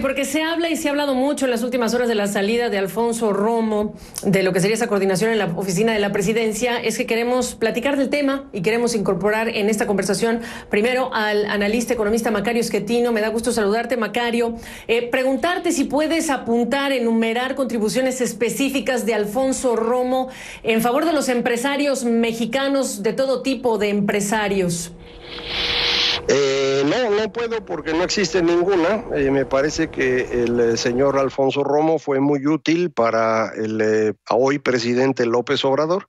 porque se habla y se ha hablado mucho en las últimas horas de la salida de Alfonso Romo, de lo que sería esa coordinación en la oficina de la presidencia. Es que queremos platicar del tema y queremos incorporar en esta conversación primero al analista economista Macario Schettino. Me da gusto saludarte, Macario. Preguntarte si puedes apuntar, enumerar contribuciones específicas de Alfonso Romo en favor de los empresarios mexicanos, de todo tipo de empresarios. No puedo porque no existe ninguna. Me parece que el señor Alfonso Romo fue muy útil para el hoy presidente López Obrador,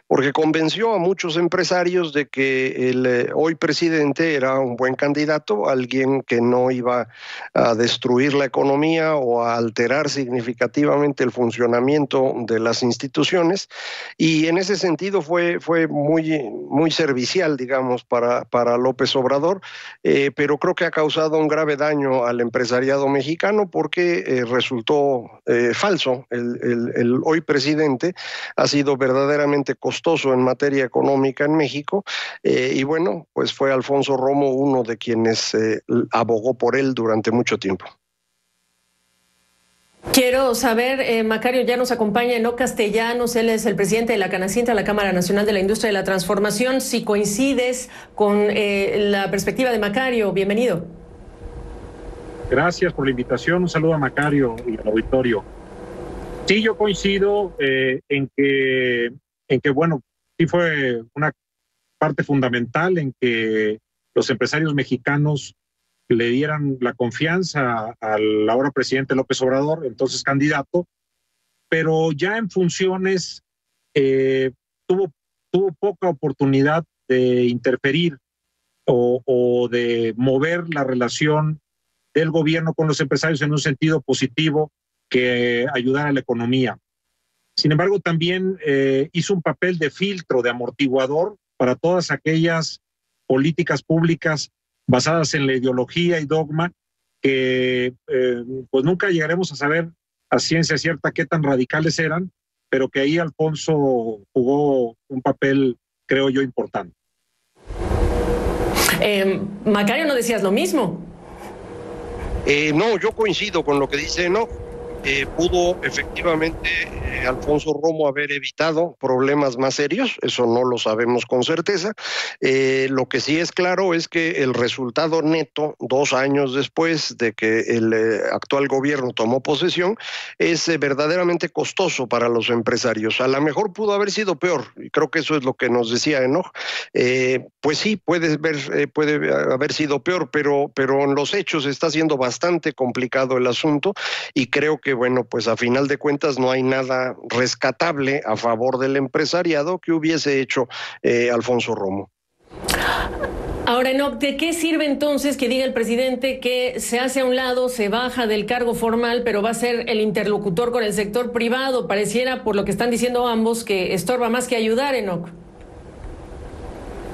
porque convenció a muchos empresarios de que el hoy presidente era un buen candidato, alguien que no iba a destruir la economía o a alterar significativamente el funcionamiento de las instituciones, y en ese sentido fue muy servicial, digamos, para López Obrador. Pero creo que ha causado un grave daño al empresariado mexicano porque resultó falso. El hoy presidente ha sido verdaderamente costoso en materia económica en México, y bueno, pues fue Alfonso Romo uno de quienes abogó por él durante mucho tiempo. Quiero saber, Macario, ya nos acompaña Enoc Castellanos, él es el presidente de la Canacintra, la Cámara Nacional de la Industria de la Transformación. Si coincides con la perspectiva de Macario, bienvenido. Gracias por la invitación, un saludo a Macario y al auditorio. Sí, yo coincido en que, bueno, sí fue una parte fundamental en que los empresarios mexicanos le dieran la confianza al ahora presidente López Obrador, entonces candidato, pero ya en funciones tuvo poca oportunidad de interferir o de mover la relación del gobierno con los empresarios en un sentido positivo que ayudara a la economía. Sin embargo, también hizo un papel de filtro, de amortiguador para todas aquellas políticas públicas basadas en la ideología y dogma que pues nunca llegaremos a saber a ciencia cierta qué tan radicales eran, pero que ahí Alfonso jugó un papel, creo yo, importante. Macario, ¿no decías lo mismo? No, yo coincido con lo que dice Enoc. Pudo efectivamente Alfonso Romo haber evitado problemas más serios, eso no lo sabemos con certeza. Lo que sí es claro es que el resultado neto, 2 años después de que el actual gobierno tomó posesión, es verdaderamente costoso para los empresarios. A lo mejor pudo haber sido peor, y creo que eso es lo que nos decía Enoc. Pues sí, puede haber sido peor, pero en los hechos está siendo bastante complicado el asunto, y creo que bueno, pues a final de cuentas no hay nada rescatable a favor del empresariado que hubiese hecho Alfonso Romo. Ahora, Enoc, ¿de qué sirve entonces que diga el presidente que se hace a un lado, se baja del cargo formal, pero va a ser el interlocutor con el sector privado? Pareciera, por lo que están diciendo ambos, que estorba más que ayudar, Enoc.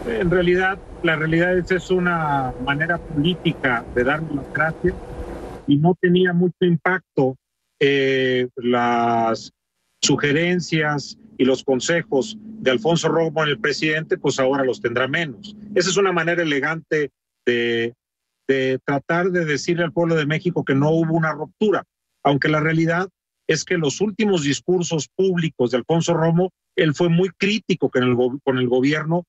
En realidad, la realidad es una manera política de darnos las gracias y no tenía mucho impacto las sugerencias y los consejos de Alfonso Romo en el presidente, pues ahora los tendrá menos. Esa es una manera elegante de tratar de decirle al pueblo de México que no hubo una ruptura, aunque la realidad es que los últimos discursos públicos de Alfonso Romo, él fue muy crítico con el gobierno,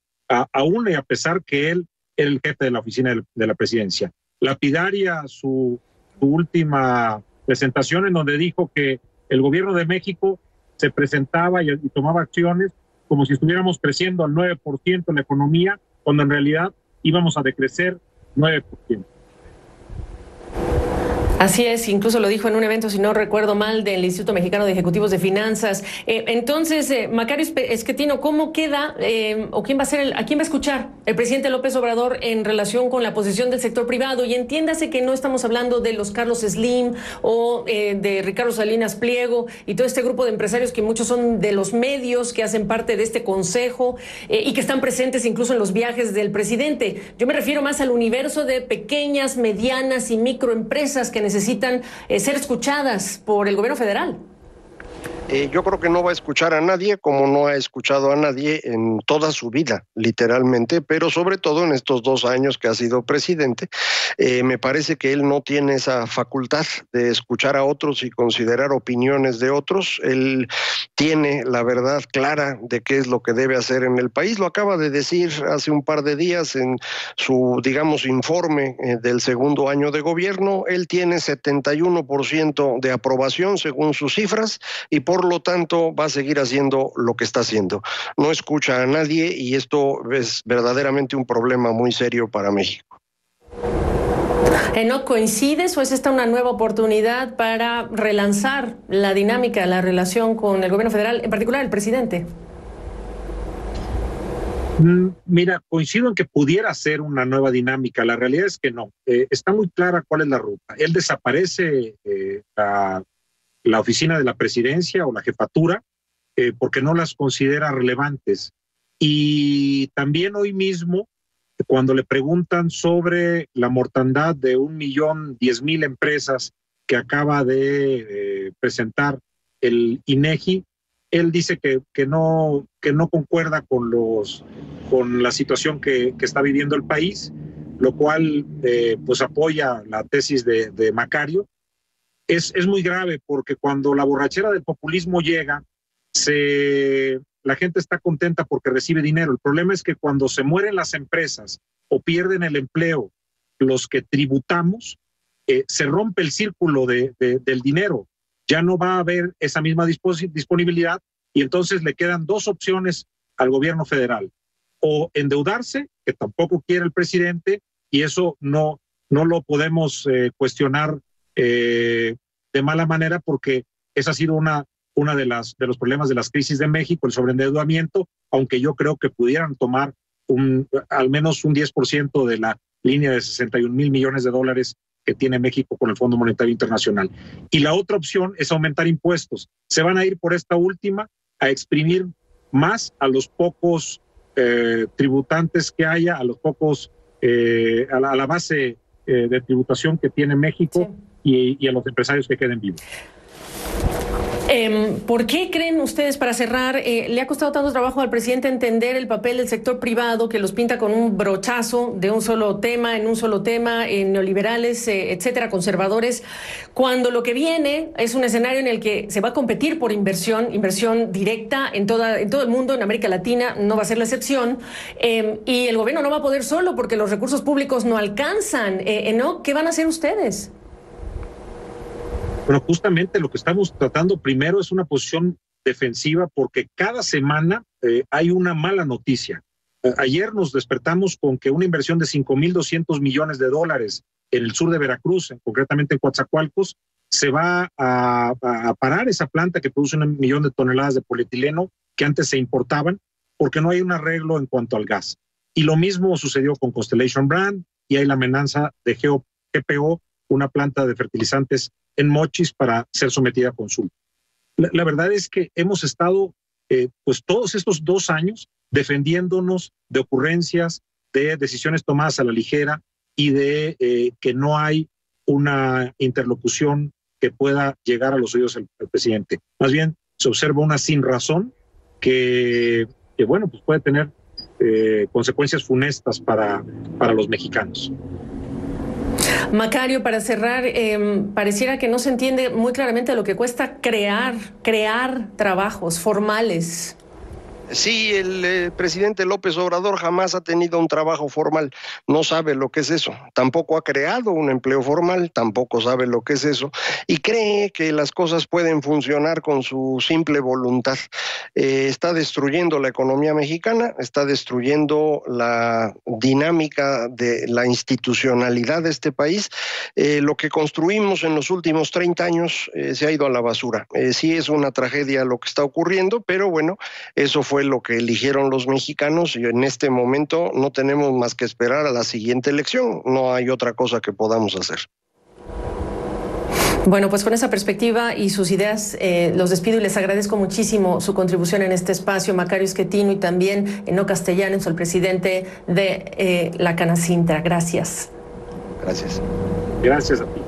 aún y a pesar que él era el jefe de la oficina de la presidencia. Lapidaria su última presentación, en donde dijo que el gobierno de México se presentaba y tomaba acciones como si estuviéramos creciendo al 9% en la economía, cuando en realidad íbamos a decrecer 9%. Así es, incluso lo dijo en un evento, si no recuerdo mal, del Instituto Mexicano de Ejecutivos de Finanzas. Entonces, Macario Schettino, ¿cómo queda o quién va a escuchar el presidente López Obrador en relación con la posición del sector privado? Y entiéndase que no estamos hablando de los Carlos Slim o de Ricardo Salinas Pliego y todo este grupo de empresarios que muchos son de los medios que hacen parte de este consejo y que están presentes incluso en los viajes del presidente. Yo me refiero más al universo de pequeñas, medianas y microempresas que necesitan ser escuchadas por el gobierno federal. Yo creo que no va a escuchar a nadie, como no ha escuchado a nadie en toda su vida, literalmente, pero sobre todo en estos 2 años que ha sido presidente. Me parece que él no tiene esa facultad de escuchar a otros y considerar opiniones de otros. Él tiene la verdad clara de qué es lo que debe hacer en el país. Lo acaba de decir hace un par de días en su, digamos, informe del segundo año de gobierno. Él tiene 71% de aprobación según sus cifras y por lo tanto va a seguir haciendo lo que está haciendo. No escucha a nadie y esto es verdaderamente un problema muy serio para México. ¿No coincides o es esta una nueva oportunidad para relanzar la dinámica, la relación con el gobierno federal, en particular el presidente? Mira, coincido en que pudiera ser una nueva dinámica. La realidad es que no. Está muy clara cuál es la ruta. Él desaparece la oficina de la presidencia o la jefatura porque no las considera relevantes. Y también hoy mismo, cuando le preguntan sobre la mortandad de 1.010.000 empresas que acaba de presentar el INEGI, él dice que no concuerda con la situación que está viviendo el país, lo cual pues apoya la tesis de Macario. Es muy grave porque cuando la borrachera del populismo llega, la gente está contenta porque recibe dinero. El problema es que cuando se mueren las empresas o pierden el empleo los que tributamos, se rompe el círculo del dinero. Ya no va a haber esa misma disponibilidad y entonces le quedan 2 opciones al gobierno federal. O endeudarse, que tampoco quiere el presidente, y eso no lo podemos cuestionar de mala manera porque esa ha sido una de los problemas de las crisis de México, el sobreendeudamiento, aunque yo creo que pudieran tomar al menos un 10% de la línea de 61,000 millones de dólares que tiene México con el Fondo Monetario Internacional. Y la otra opción es aumentar impuestos. Se van a ir por esta última a exprimir más a los pocos tributantes que haya, a los pocos, a la base de tributación que tiene México, sí, y a los empresarios que queden vivos. ¿Por qué creen ustedes, para cerrar, le ha costado tanto trabajo al presidente entender el papel del sector privado que los pinta con un brochazo de un solo tema, neoliberales, etcétera, conservadores, cuando lo que viene es un escenario en el que se va a competir por inversión directa en todo el mundo, en América Latina no va a ser la excepción, y el gobierno no va a poder solo porque los recursos públicos no alcanzan, ¿no? ¿Qué van a hacer ustedes? Bueno, justamente lo que estamos tratando primero es una posición defensiva porque cada semana hay una mala noticia. Ayer nos despertamos con que una inversión de 5.200 millones de dólares en el sur de Veracruz, concretamente en Coatzacoalcos, se va a parar esa planta que produce 1 millón de toneladas de polietileno que antes se importaban porque no hay un arreglo en cuanto al gas. Y lo mismo sucedió con Constellation Brand y hay la amenaza de GPO, una planta de fertilizantes en Mochis para ser sometida a consulta. La verdad es que hemos estado pues todos estos 2 años defendiéndonos de ocurrencias, de decisiones tomadas a la ligera y de que no hay una interlocución que pueda llegar a los oídos del presidente. Más bien se observa una sinrazón que bueno, pues puede tener consecuencias funestas para los mexicanos. Macario, para cerrar, pareciera que no se entiende muy claramente lo que cuesta crear trabajos formales. Sí, el presidente López Obrador jamás ha tenido un trabajo formal, no sabe lo que es eso, tampoco ha creado un empleo formal, tampoco sabe lo que es eso, y cree que las cosas pueden funcionar con su simple voluntad. Está destruyendo la economía mexicana, está destruyendo la dinámica de la institucionalidad de este país. Lo que construimos en los últimos 30 años se ha ido a la basura. Sí es una tragedia lo que está ocurriendo, pero bueno, eso fue lo que eligieron los mexicanos y en este momento no tenemos más que esperar a la siguiente elección. No hay otra cosa que podamos hacer. Bueno, pues con esa perspectiva y sus ideas los despido y les agradezco muchísimo su contribución en este espacio. Macario Schettino y también Enoc Castellanos, el presidente de la Canacintra. Gracias. Gracias. Gracias a ti.